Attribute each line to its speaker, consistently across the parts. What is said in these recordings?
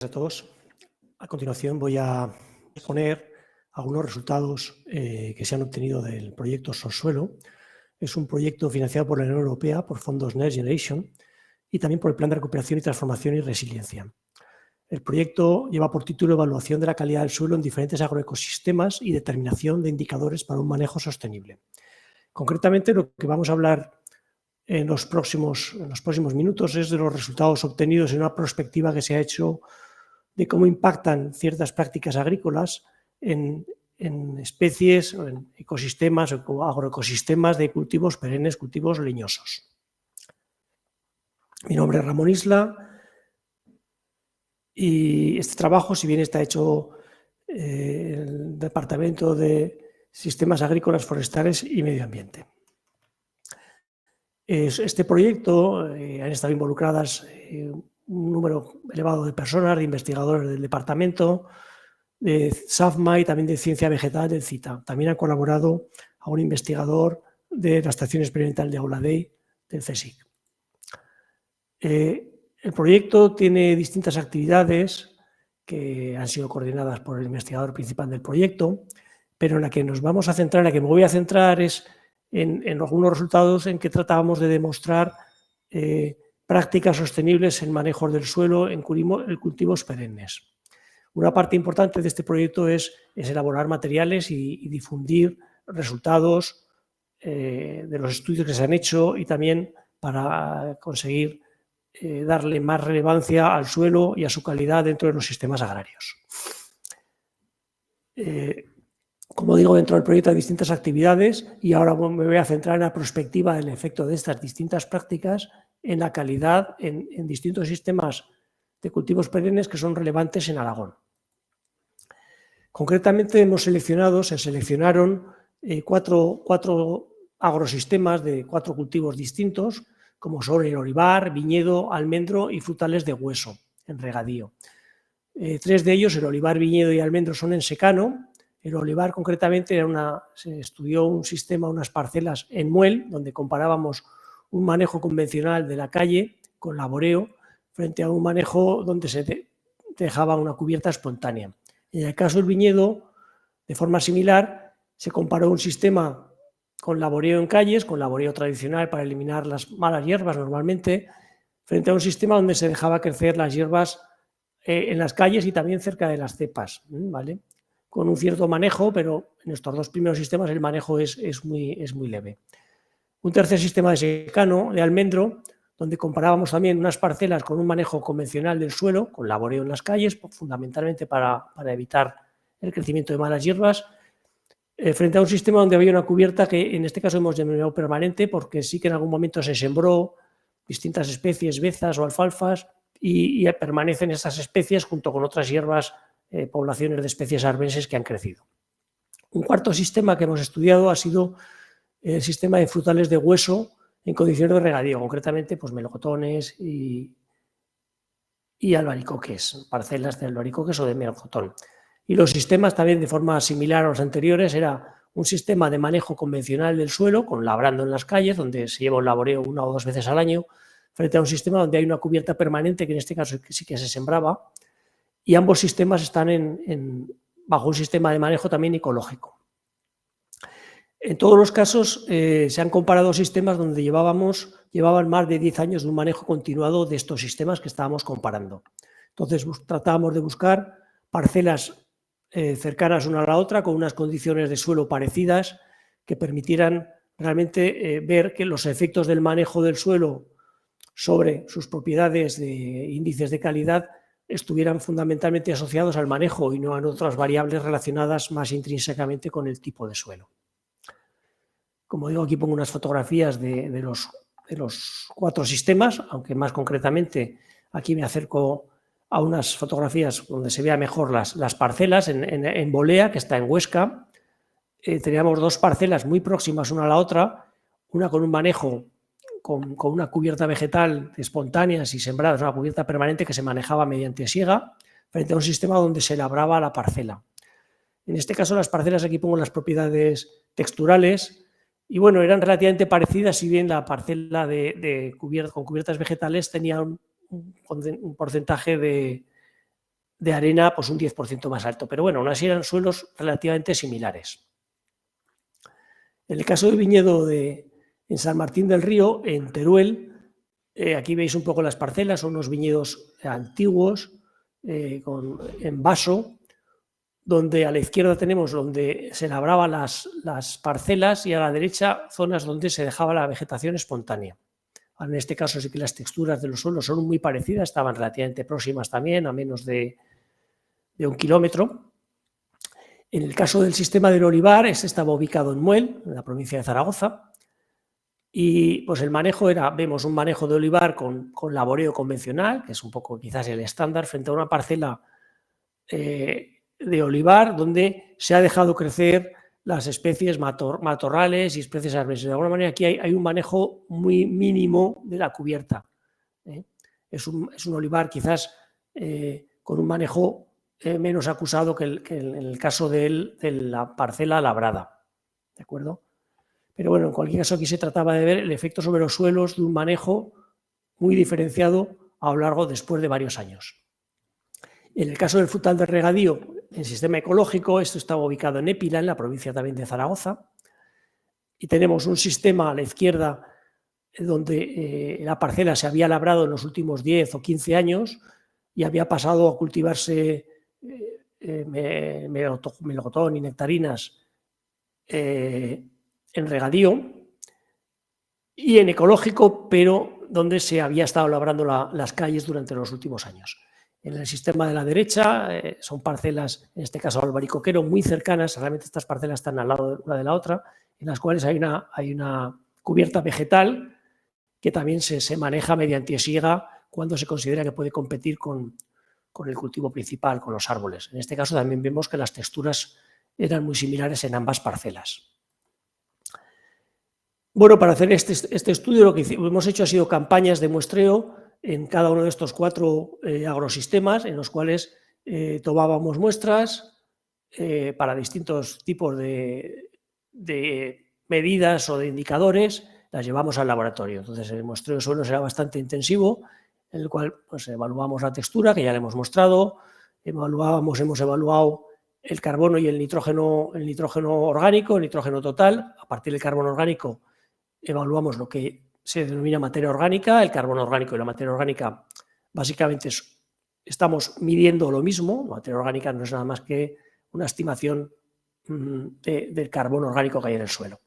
Speaker 1: a todos. A continuación voy a exponer algunos resultados que se han obtenido del proyecto Solsuelo. Es un proyecto financiado por la Unión Europea, por fondos Next Generation y también por el Plan de Recuperación y Transformación y Resiliencia. El proyecto lleva por título Evaluación de la calidad del suelo en diferentes agroecosistemas y determinación de indicadores para un manejo sostenible. Concretamente, lo que vamos a hablar en los próximos minutos es de los resultados obtenidos en una prospectiva que se ha hecho de cómo impactan ciertas prácticas agrícolas en especies, o en ecosistemas o agroecosistemas de cultivos perennes, cultivos leñosos. Mi nombre es Ramón Isla y este trabajo, si bien está hecho en el Departamento de Sistemas Agrícolas, Forestales y Medio Ambiente. Este proyecto han estado involucradas un número elevado de personas, de investigadores del departamento, de SAFMA y también de Ciencia Vegetal del CITA. También ha colaborado a un investigador de la Estación Experimental de Auladey del CSIC. El proyecto tiene distintas actividades que han sido coordinadas por el investigador principal del proyecto, pero en la que nos vamos a centrar, en la que me voy a centrar es en algunos resultados en que tratábamos de demostrar prácticas sostenibles en manejos del suelo en cultivos perennes. Una parte importante de este proyecto es elaborar materiales y difundir resultados de los estudios que se han hecho y también para conseguir darle más relevancia al suelo y a su calidad dentro de los sistemas agrarios. Como digo, dentro del proyecto hay distintas actividades y ahora me voy a centrar en la prospectiva del efecto de estas distintas prácticas en la calidad en distintos sistemas de cultivos perennes que son relevantes en Aragón. Concretamente se seleccionaron cuatro agrosistemas de 4 cultivos distintos, como son el olivar, viñedo, almendro y frutales de hueso en regadío. 3 de ellos, el olivar, viñedo y almendro, son en secano. El olivar, concretamente, se estudió un sistema, unas parcelas en muel, donde comparábamos un manejo convencional de la calle con laboreo frente a un manejo donde se dejaba una cubierta espontánea. En el caso del viñedo, de forma similar, se comparó un sistema con laboreo en calles, con laboreo tradicional para eliminar las malas hierbas normalmente, frente a un sistema donde se dejaba crecer las hierbas en las calles y también cerca de las cepas, ¿vale? Con un cierto manejo, pero en estos 2 primeros sistemas el manejo es muy leve. Un tercer sistema de secano, de almendro, donde comparábamos también unas parcelas con un manejo convencional del suelo, con laboreo en las calles, fundamentalmente para evitar el crecimiento de malas hierbas, frente a un sistema donde había una cubierta que en este caso hemos denominado permanente, porque sí que en algún momento se sembró distintas especies, bezas o alfalfas, y permanecen estas especies junto con otras hierbas, poblaciones de especies arbenses que han crecido. Un cuarto sistema que hemos estudiado ha sido el sistema de frutales de hueso en condiciones de regadío, concretamente pues melocotones y albaricoques, parcelas de albaricoques o de melocotón. Y los sistemas también, de forma similar a los anteriores, era un sistema de manejo convencional del suelo, con labrando en las calles, donde se lleva un laboreo 1 o 2 veces al año, frente a un sistema donde hay una cubierta permanente, que en este caso sí que se sembraba, y ambos sistemas están bajo un sistema de manejo también ecológico. En todos los casos se han comparado sistemas donde llevaban más de 10 años de un manejo continuado de estos sistemas que estábamos comparando. Entonces tratábamos de buscar parcelas cercanas una a la otra, con unas condiciones de suelo parecidas, que permitieran realmente ver que los efectos del manejo del suelo sobre sus propiedades de índices de calidad estuvieran fundamentalmente asociados al manejo y no a otras variables relacionadas más intrínsecamente con el tipo de suelo. Como digo, aquí pongo unas fotografías de los 4 sistemas, aunque más concretamente aquí me acerco a unas fotografías donde se vea mejor las parcelas. En Bolea, que está en Huesca, teníamos 2 parcelas muy próximas una a la otra, una con un manejo con una cubierta vegetal espontáneas y sembradas, una cubierta permanente que se manejaba mediante siega, frente a un sistema donde se labraba la parcela. En este caso, las parcelas, aquí pongo las propiedades texturales, y bueno, eran relativamente parecidas, si bien la parcela con cubiertas vegetales tenía un porcentaje de de arena pues un 10% más alto. Pero bueno, aún así eran suelos relativamente similares. En el caso del viñedo en San Martín del Río, en Teruel, aquí veis un poco las parcelas, son unos viñedos antiguos en vaso, donde a la izquierda tenemos donde se labraban las parcelas y a la derecha zonas donde se dejaba la vegetación espontánea. En este caso sí que las texturas de los suelos son muy parecidas, estaban relativamente próximas también, a menos de 1 kilómetro. En el caso del sistema del olivar, este estaba ubicado en Muel, en la provincia de Zaragoza, y pues el manejo vemos un manejo de olivar con laboreo convencional, que es un poco quizás el estándar, frente a una parcela de olivar donde se ha dejado crecer las especies matorrales y especies arbóreas. De alguna manera aquí hay un manejo muy mínimo de la cubierta. Es un olivar quizás con un manejo menos acusado que en el caso de la parcela labrada. ¿De acuerdo? Pero bueno, en cualquier caso aquí se trataba de ver el efecto sobre los suelos de un manejo muy diferenciado a lo largo después de varios años. En el caso del frutal de regadío, en sistema ecológico, esto estaba ubicado en Épila, en la provincia también de Zaragoza, y tenemos un sistema a la izquierda donde la parcela se había labrado en los últimos 10 o 15 años y había pasado a cultivarse melocotón y nectarinas en regadío, y en ecológico, pero donde se había estado labrando las calles durante los últimos años. En el sistema de la derecha son parcelas, en este caso albaricoquero, muy cercanas, realmente estas parcelas están al lado una de la otra, en las cuales hay una cubierta vegetal que también se maneja mediante siega cuando se considera que puede competir con el cultivo principal, con los árboles. En este caso también vemos que las texturas eran muy similares en ambas parcelas. Bueno, para hacer este estudio lo que hemos hecho ha sido campañas de muestreo en cada uno de estos 4 agrosistemas, en los cuales tomábamos muestras para distintos tipos de medidas o de indicadores, las llevamos al laboratorio. Entonces el muestreo de suelos era bastante intensivo, en el cual pues, evaluamos la textura, que ya le hemos mostrado, hemos evaluado el carbono y el nitrógeno orgánico, el nitrógeno total. A partir del carbono orgánico evaluamos lo que se denomina materia orgánica. El carbono orgánico y la materia orgánica básicamente estamos midiendo lo mismo. La materia orgánica no es nada más que una estimación del carbono orgánico que hay en el suelo.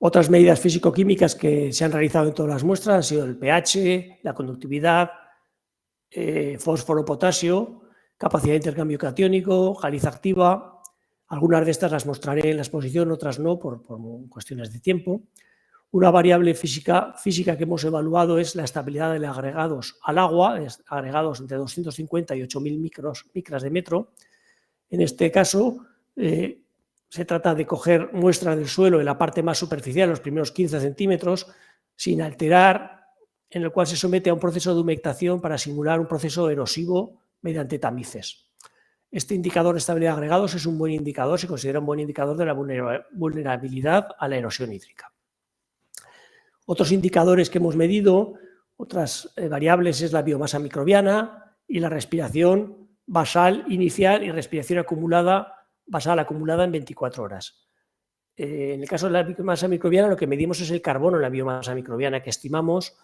Speaker 1: Otras medidas físico-químicas que se han realizado en todas las muestras han sido el pH, la conductividad, fósforo, potasio, capacidad de intercambio catiónico, caliza activa. Algunas de estas las mostraré en la exposición, otras no, por cuestiones de tiempo. Una variable física que hemos evaluado es la estabilidad de agregados al agua, agregados entre 250 y 8.000 micras de metro. En este caso, se trata de coger muestras del suelo en la parte más superficial, los primeros 15 centímetros, sin alterar, en el cual se somete a un proceso de humectación para simular un proceso erosivo mediante tamices. Este indicador de estabilidad de agregados es un buen indicador, se considera un buen indicador de la vulnerabilidad a la erosión hídrica. Otros indicadores que hemos medido, otras variables, es la biomasa microbiana y la respiración basal inicial y respiración basal acumulada en 24 horas. En el caso de la biomasa microbiana, lo que medimos es el carbono en la biomasa microbiana, que estimamos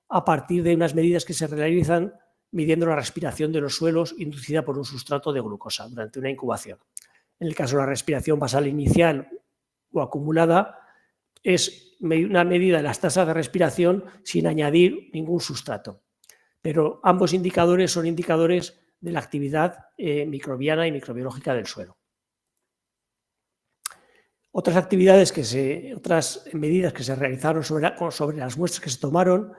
Speaker 1: a partir de unas medidas que se realizan midiendo la respiración de los suelos inducida por un sustrato de glucosa durante una incubación. En el caso de la respiración basal inicial o acumulada, es una medida de las tasas de respiración sin añadir ningún sustrato. Pero ambos indicadores son indicadores de la actividad microbiana y microbiológica del suelo. Otras medidas que se realizaron sobre las muestras que se tomaron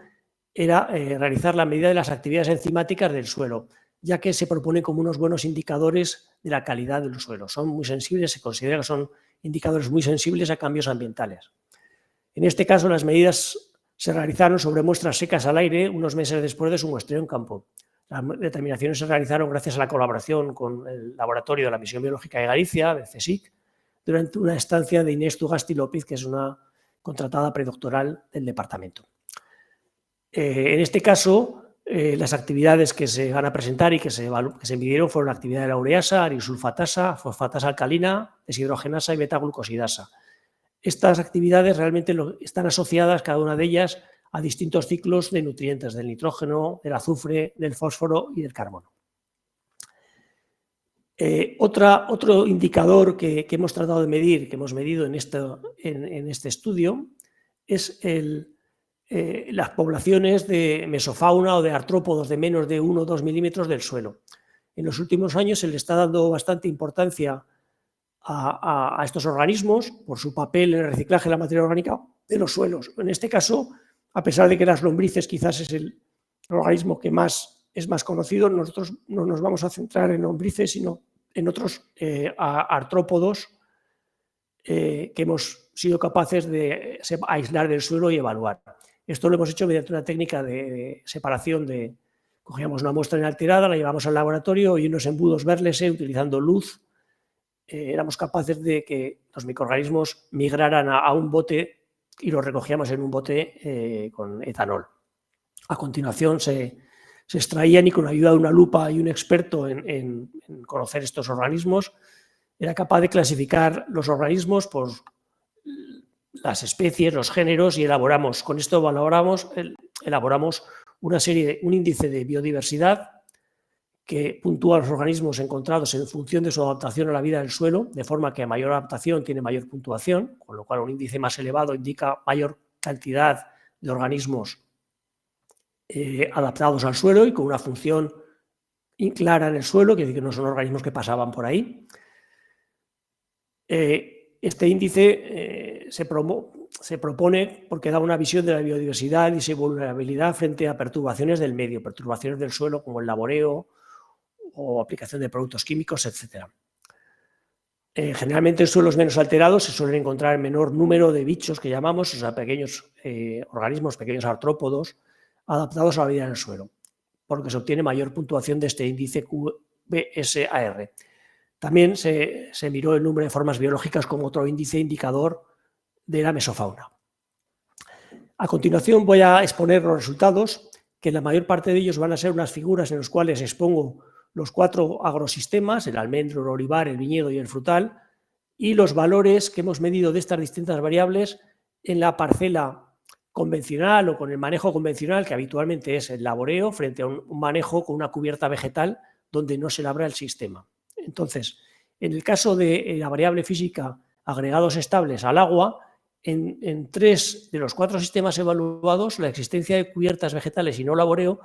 Speaker 1: era realizar la medida de las actividades enzimáticas del suelo, ya que se proponen como unos buenos indicadores de la calidad del suelo. Son muy sensibles, se considera que son indicadores muy sensibles a cambios ambientales. En este caso, las medidas se realizaron sobre muestras secas al aire unos meses después de su muestreo en campo. Las determinaciones se realizaron gracias a la colaboración con el Laboratorio de la Misión Biológica de Galicia, de CSIC, durante una estancia de Inés Tugasti López, que es una contratada predoctoral del departamento. En este caso, Las actividades que se van a presentar y que se midieron fueron la actividad de la ureasa, arisulfatasa, fosfatasa alcalina, deshidrogenasa y beta-glucosidasa. Estas actividades realmente están asociadas, cada una de ellas, a distintos ciclos de nutrientes, del nitrógeno, del azufre, del fósforo y del carbono. Otro indicador que hemos tratado de medir, que hemos medido en este estudio, es las poblaciones de mesofauna o de artrópodos de menos de 1 o 2 milímetros del suelo. En los últimos años se le está dando bastante importancia a estos organismos por su papel en el reciclaje de la materia orgánica de los suelos. En este caso, a pesar de que las lombrices quizás es el organismo que es más conocido, nosotros no nos vamos a centrar en lombrices, sino en otros artrópodos que hemos sido capaces de aislar del suelo y evaluar. Esto lo hemos hecho mediante una técnica de separación cogíamos una muestra inalterada, la llevamos al laboratorio y unos embudos Berlese utilizando luz. Éramos capaces de que los microorganismos migraran a un bote y los recogíamos en un bote con etanol. A continuación se extraían y con la ayuda de una lupa y un experto en conocer estos organismos, era capaz de clasificar los organismos por las especies, los géneros y con esto elaboramos un índice de biodiversidad que puntúa los organismos encontrados en función de su adaptación a la vida del suelo, de forma que a mayor adaptación tiene mayor puntuación, con lo cual un índice más elevado indica mayor cantidad de organismos adaptados al suelo y con una función clara en el suelo, que no son organismos que pasaban por ahí. Este índice se propone porque da una visión de la biodiversidad y su vulnerabilidad frente a perturbaciones del medio, perturbaciones del suelo como el laboreo o aplicación de productos químicos, etc. Generalmente en suelos menos alterados se suelen encontrar el menor número de bichos que llamamos, o sea, pequeños organismos, pequeños artrópodos adaptados a la vida en el suelo, porque se obtiene mayor puntuación de este índice QBSAR. También se miró el número de formas biológicas como otro índice indicador de la mesofauna. A continuación voy a exponer los resultados, que la mayor parte de ellos van a ser unas figuras en las cuales expongo los 4 agrosistemas, el almendro, el olivar, el viñedo y el frutal, y los valores que hemos medido de estas distintas variables en la parcela convencional o con el manejo convencional, que habitualmente es el laboreo, frente a un manejo con una cubierta vegetal donde no se labra el sistema. Entonces, en el caso de la variable física agregados estables al agua, en 3 de los 4 sistemas evaluados, la existencia de cubiertas vegetales y no laboreo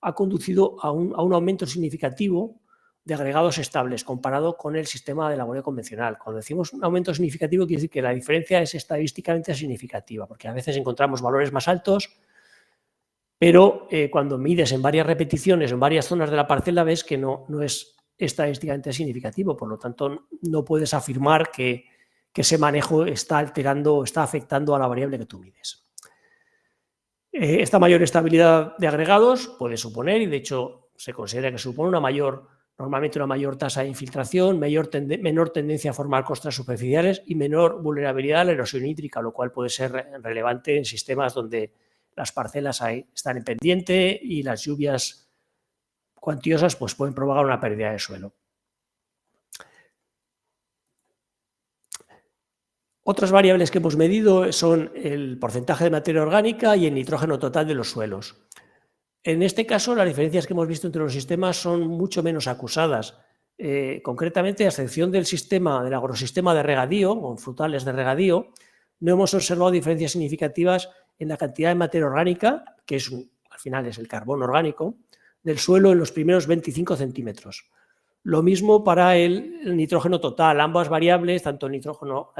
Speaker 1: ha conducido a un aumento significativo de agregados estables comparado con el sistema de laboreo convencional. Cuando decimos un aumento significativo, quiere decir que la diferencia es estadísticamente significativa, porque a veces encontramos valores más altos, pero cuando mides en varias repeticiones, en varias zonas de la parcela, ves que no es estadísticamente significativo, por lo tanto no puedes afirmar que ese manejo está alterando o está afectando a la variable que tú mides. Esta mayor estabilidad de agregados puede suponer, y de hecho se considera que supone normalmente una mayor tasa de infiltración, menor tendencia a formar costras superficiales y menor vulnerabilidad a la erosión hídrica, lo cual puede ser relevante en sistemas donde las parcelas están en pendiente y las lluvias cuantiosas pues pueden provocar una pérdida de suelo. Otras variables que hemos medido son el porcentaje de materia orgánica y el nitrógeno total de los suelos. En este caso, las diferencias que hemos visto entre los sistemas son mucho menos acusadas. Concretamente, a excepción del agrosistema de regadío, con frutales de regadío, no hemos observado diferencias significativas en la cantidad de materia orgánica, que al final es el carbono orgánico, del suelo en los primeros 25 centímetros. Lo mismo para el nitrógeno total. Ambas variables, tanto el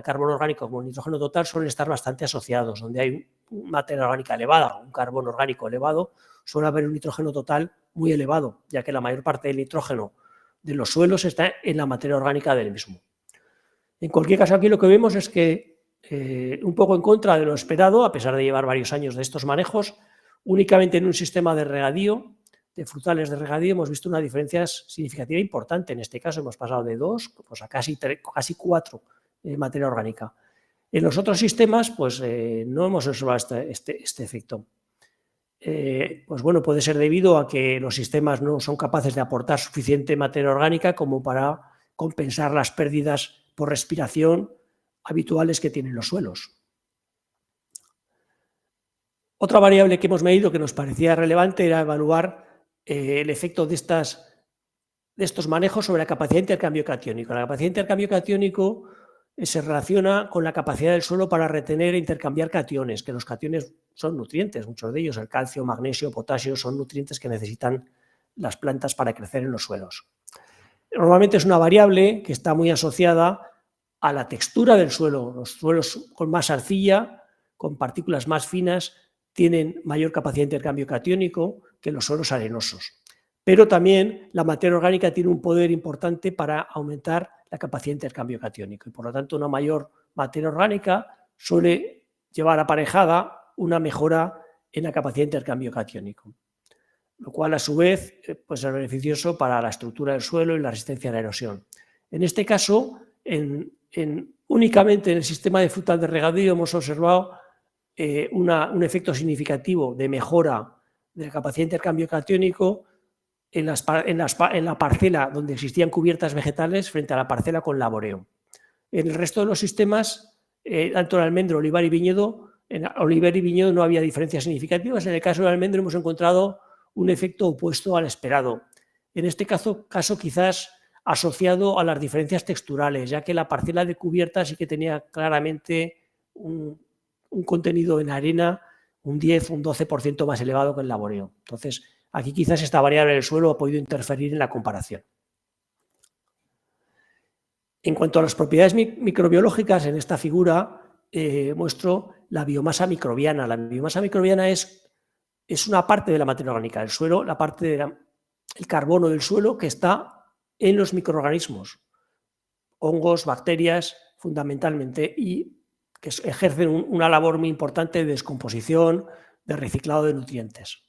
Speaker 1: carbono orgánico como el nitrógeno total, suelen estar bastante asociados. Donde hay materia orgánica elevada, un carbono orgánico elevado, suele haber un nitrógeno total muy elevado, ya que la mayor parte del nitrógeno de los suelos está en la materia orgánica del mismo. En cualquier caso, aquí lo que vemos es que, un poco en contra de lo esperado, a pesar de llevar varios años de estos manejos, únicamente en un sistema de regadío, de frutales de regadío, hemos visto una diferencia significativa importante. En este caso hemos pasado de 2 pues a casi 4 materia orgánica. En los otros sistemas pues no hemos observado este efecto. pues bueno, puede ser debido a que los sistemas no son capaces de aportar suficiente materia orgánica como para compensar las pérdidas por respiración habituales que tienen los suelos. Otra variable que hemos medido que nos parecía relevante era evaluar el efecto de estos manejos sobre la capacidad de intercambio catiónico. La capacidad de intercambio catiónico se relaciona con la capacidad del suelo para retener e intercambiar cationes, que los cationes son nutrientes, muchos de ellos, el calcio, magnesio, potasio, son nutrientes que necesitan las plantas para crecer en los suelos. Normalmente es una variable que está muy asociada a la textura del suelo. Los suelos con más arcilla, con partículas más finas, tienen mayor capacidad de intercambio catiónico que los suelos arenosos. Pero también la materia orgánica tiene un poder importante para aumentar la capacidad de intercambio catiónico y por lo tanto una mayor materia orgánica suele llevar aparejada una mejora en la capacidad de intercambio catiónico, lo cual a su vez pues es beneficioso para la estructura del suelo y la resistencia a la erosión. En este caso, únicamente en el sistema de frutal de regadío hemos observado un efecto significativo de mejora de la capacidad de intercambio catiónico en la parcela donde existían cubiertas vegetales frente a la parcela con laboreo. En el resto de los sistemas, tanto en almendro, olivar y viñedo, en olivar y viñedo no había diferencias significativas. En el caso del almendro hemos encontrado un efecto opuesto al esperado. En este caso quizás asociado a las diferencias texturales, ya que la parcela de cubierta sí que tenía claramente un contenido en arena un 10, un 12% más elevado que el laboreo. Entonces, aquí quizás esta variable del suelo ha podido interferir en la comparación. En cuanto a las propiedades microbiológicas, en esta figura muestro la biomasa microbiana. La biomasa microbiana es una parte de la materia orgánica del suelo, la parte del carbono del suelo que está en los microorganismos, hongos, bacterias, fundamentalmente, y que ejercen una labor muy importante de descomposición, de reciclado de nutrientes.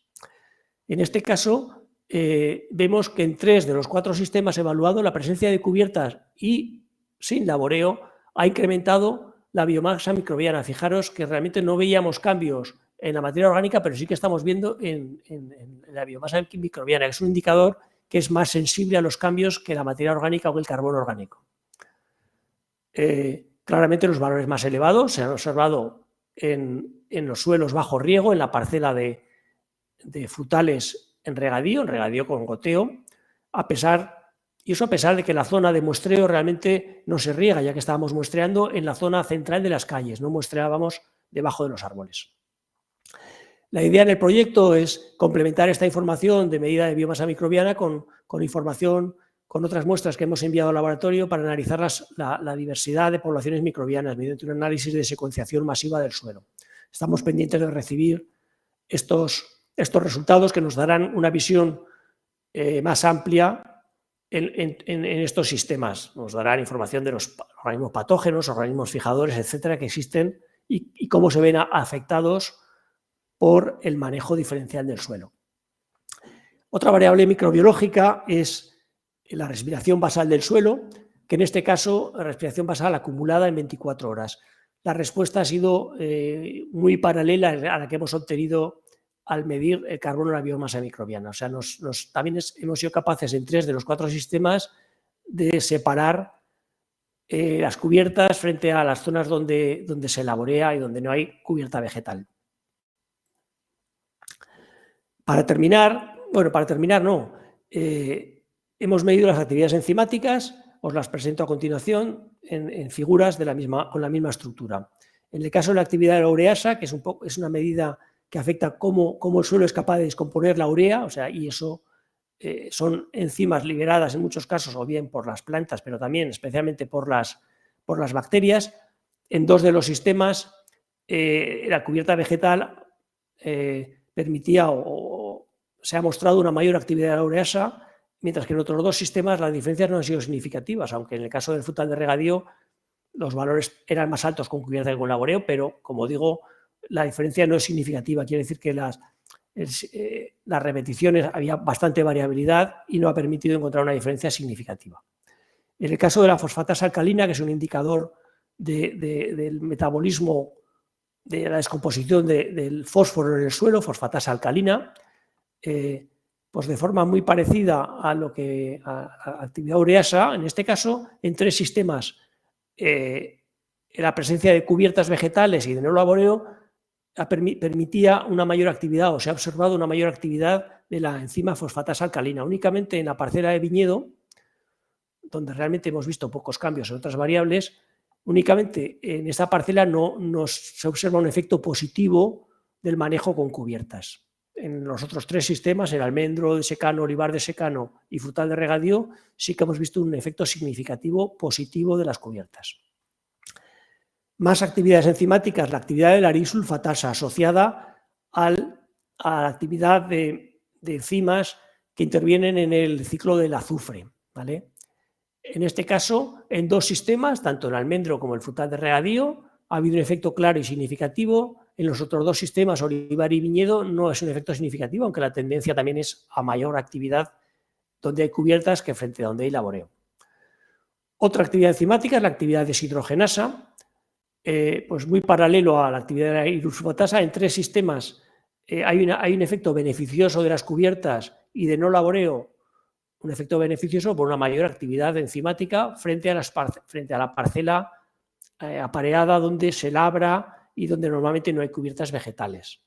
Speaker 1: En este caso, vemos que en 3 de los 4 sistemas evaluados la presencia de cubiertas y sin laboreo ha incrementado la biomasa microbiana. Fijaros que realmente no veíamos cambios en la materia orgánica, pero sí que estamos viendo en la biomasa microbiana, que es un indicador que es más sensible a los cambios que la materia orgánica o el carbono orgánico. Claramente los valores más elevados se han observado en los suelos bajo riego, en la parcela de frutales en regadío con goteo, a pesar de que la zona de muestreo realmente no se riega, ya que estábamos muestreando en la zona central de las calles, no muestreábamos debajo de los árboles. La idea en el proyecto es complementar esta información de medida de biomasa microbiana con información, con otras muestras que hemos enviado al laboratorio para analizar la diversidad de poblaciones microbianas mediante un análisis de secuenciación masiva del suelo. Estamos pendientes de recibir estos resultados que nos darán una visión más amplia en estos sistemas. Nos darán información de los organismos patógenos, organismos fijadores, etcétera, que existen y cómo se ven afectados por el manejo diferencial del suelo. Otra variable microbiológica es la respiración basal del suelo, que en este caso, la respiración basal acumulada en 24 horas. La respuesta ha sido muy paralela a la que hemos obtenido al medir el carbono en la biomasa microbiana. O sea, también hemos sido capaces en 3 de los 4 sistemas de separar las cubiertas frente a las zonas donde se laborea y donde no hay cubierta vegetal. Para terminar no. Hemos medido las actividades enzimáticas, os las presento a continuación en figuras con la misma estructura. En el caso de la actividad de la ureasa, que es una medida que afecta cómo el suelo es capaz de descomponer la urea, o sea, y eso son enzimas liberadas en muchos casos o bien por las plantas, pero también especialmente por las bacterias. En 2 de los sistemas la cubierta vegetal permitía o se ha mostrado una mayor actividad de la ureasa, mientras que en otros 2 sistemas las diferencias no han sido significativas, aunque en el caso del frutal de regadío los valores eran más altos con cubierta que con laboreo, pero como digo, la diferencia no es significativa. Quiere decir que las repeticiones había bastante variabilidad y no ha permitido encontrar una diferencia significativa. En el caso de la fosfatasa alcalina, que es un indicador del metabolismo de la descomposición del fósforo en el suelo, fosfatasa alcalina, pues de forma muy parecida a lo que a actividad ureasa, en este caso, en 3 sistemas, la presencia de cubiertas vegetales y de no laboreo permitía una mayor actividad, o se ha observado una mayor actividad de la enzima fosfatasa alcalina. Únicamente en la parcela de viñedo, donde realmente hemos visto pocos cambios en otras variables, únicamente en esta parcela no se observa un efecto positivo del manejo con cubiertas. En los otros 3 sistemas, el almendro de secano, olivar de secano y frutal de regadío, sí que hemos visto un efecto significativo positivo de las cubiertas. Más actividades enzimáticas, la actividad de la arissulfatasa asociada a la actividad de enzimas que intervienen en el ciclo del azufre, ¿vale? En este caso, en 2 sistemas, tanto el almendro como el frutal de regadío, ha habido un efecto claro y significativo. En los otros 2 sistemas, olivar y viñedo, no es un efecto significativo, aunque la tendencia también es a mayor actividad donde hay cubiertas que frente a donde hay laboreo. Otra actividad enzimática es la actividad deshidrogenasa, pues muy paralelo a la actividad de la arissulfatasa. En 3 sistemas hay un efecto beneficioso de las cubiertas y de no laboreo, un efecto beneficioso por una mayor actividad enzimática frente a la parcela apareada donde se labra y donde normalmente no hay cubiertas vegetales.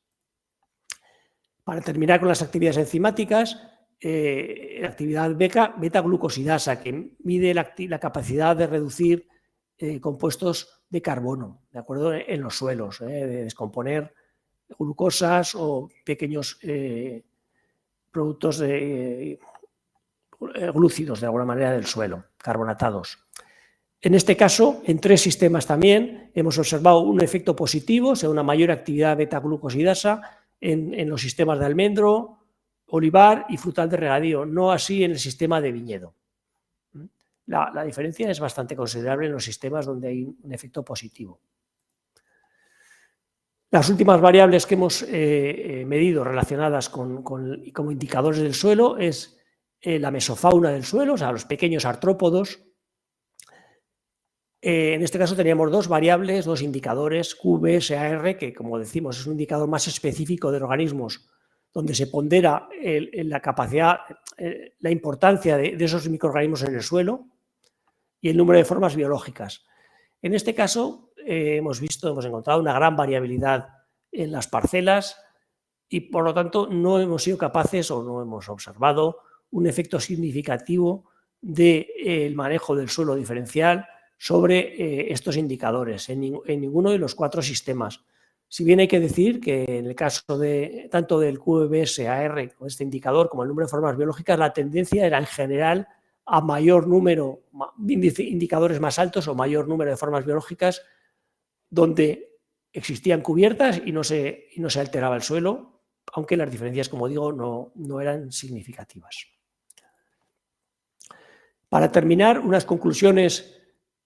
Speaker 1: Para terminar con las actividades enzimáticas, la actividad beta-glucosidasa, que mide la capacidad de reducir compuestos de carbono, ¿de acuerdo? En los suelos, de descomponer glucosas o pequeños productos glúcidos, de alguna manera, del suelo, carbonatados. En este caso, en 3 sistemas también hemos observado un efecto positivo, o sea, una mayor actividad beta-glucosidasa en los sistemas de almendro, olivar y frutal de regadío, no así en el sistema de viñedo. La diferencia es bastante considerable en los sistemas donde hay un efecto positivo. Las últimas variables que hemos medido relacionadas como indicadores del suelo es la mesofauna del suelo, o sea, los pequeños artrópodos. En este caso teníamos 2 variables, 2 indicadores, QVSAR, que como decimos es un indicador más específico de organismos, donde se pondera la capacidad, la importancia de esos microorganismos en el suelo y el número de formas biológicas. En este caso hemos encontrado una gran variabilidad en las parcelas y por lo tanto no hemos sido capaces o no hemos observado un efecto significativo del manejo del suelo diferencial sobre estos indicadores en ninguno de los 4 sistemas. Si bien hay que decir que en el caso tanto del QVSAR, con este indicador, como el número de formas biológicas, la tendencia era en general a mayor número, indicadores más altos o mayor número de formas biológicas donde existían cubiertas y no se alteraba el suelo, aunque las diferencias, como digo, no eran significativas. Para terminar, unas conclusiones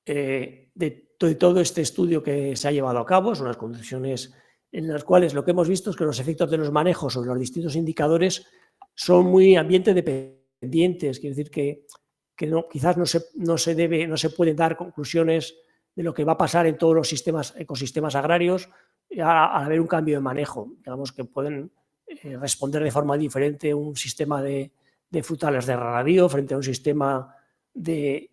Speaker 1: de todo este estudio que se ha llevado a cabo, son unas conclusiones en las cuales lo que hemos visto es que los efectos de los manejos sobre los distintos indicadores son muy ambiente dependientes, quiere decir que quizás no se pueden dar conclusiones de lo que va a pasar en todos los ecosistemas agrarios al haber un cambio de manejo. Digamos que pueden responder de forma diferente un sistema de frutales de regadío frente a un sistema de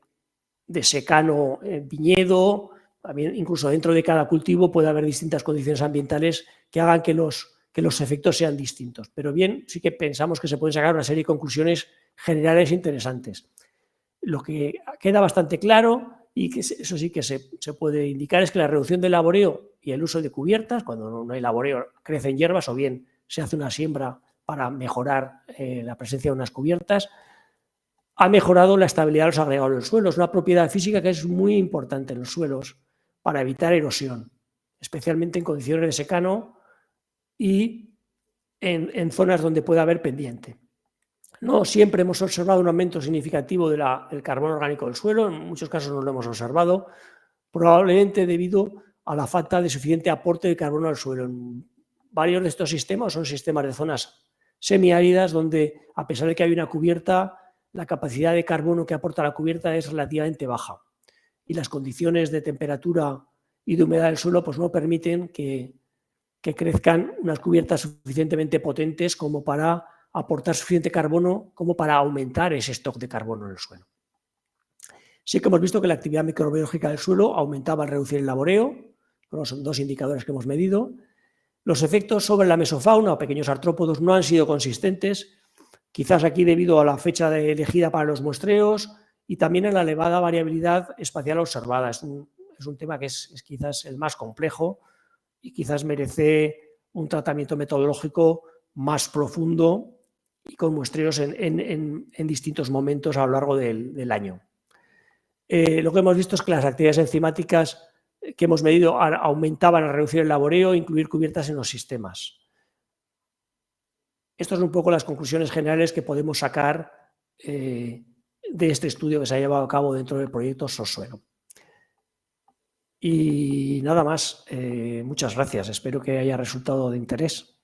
Speaker 1: secano viñedo. También, incluso dentro de cada cultivo puede haber distintas condiciones ambientales que hagan que los efectos sean distintos. Pero bien, sí que pensamos que se pueden sacar una serie de conclusiones generales interesantes. Lo que queda bastante claro, y que eso sí que se puede indicar, es que la reducción del laboreo y el uso de cubiertas, cuando no hay laboreo crecen hierbas o bien se hace una siembra para mejorar la presencia de unas cubiertas, ha mejorado la estabilidad de los agregados del suelo. Es una propiedad física que es muy importante en los suelos para evitar erosión, especialmente en condiciones de secano y en zonas donde puede haber pendiente. No siempre hemos observado un aumento significativo del carbono orgánico del suelo, en muchos casos no lo hemos observado, probablemente debido a la falta de suficiente aporte de carbono al suelo. En varios de estos sistemas son sistemas de zonas semiáridas donde, a pesar de que hay una cubierta, la capacidad de carbono que aporta la cubierta es relativamente baja y las condiciones de temperatura y de humedad del suelo pues no permiten que que crezcan unas cubiertas suficientemente potentes como para aportar suficiente carbono como para aumentar ese stock de carbono en el suelo. Sí que hemos visto que la actividad microbiológica del suelo aumentaba al reducir el laboreo, son 2 indicadores que hemos medido. Los efectos sobre la mesofauna o pequeños artrópodos no han sido consistentes, quizás aquí debido a la fecha elegida para los muestreos y también a la elevada variabilidad espacial observada. Es un tema que es quizás el más complejo y quizás merece un tratamiento metodológico más profundo y con muestreos en distintos momentos a lo largo del año. Lo que hemos visto es que las actividades enzimáticas que hemos medido aumentaban al reducir el laboreo e incluir cubiertas en los sistemas. Estas son un poco las conclusiones generales que podemos sacar de este estudio que se ha llevado a cabo dentro del proyecto SOSuelo. Y nada más, muchas gracias, espero que haya resultado de interés.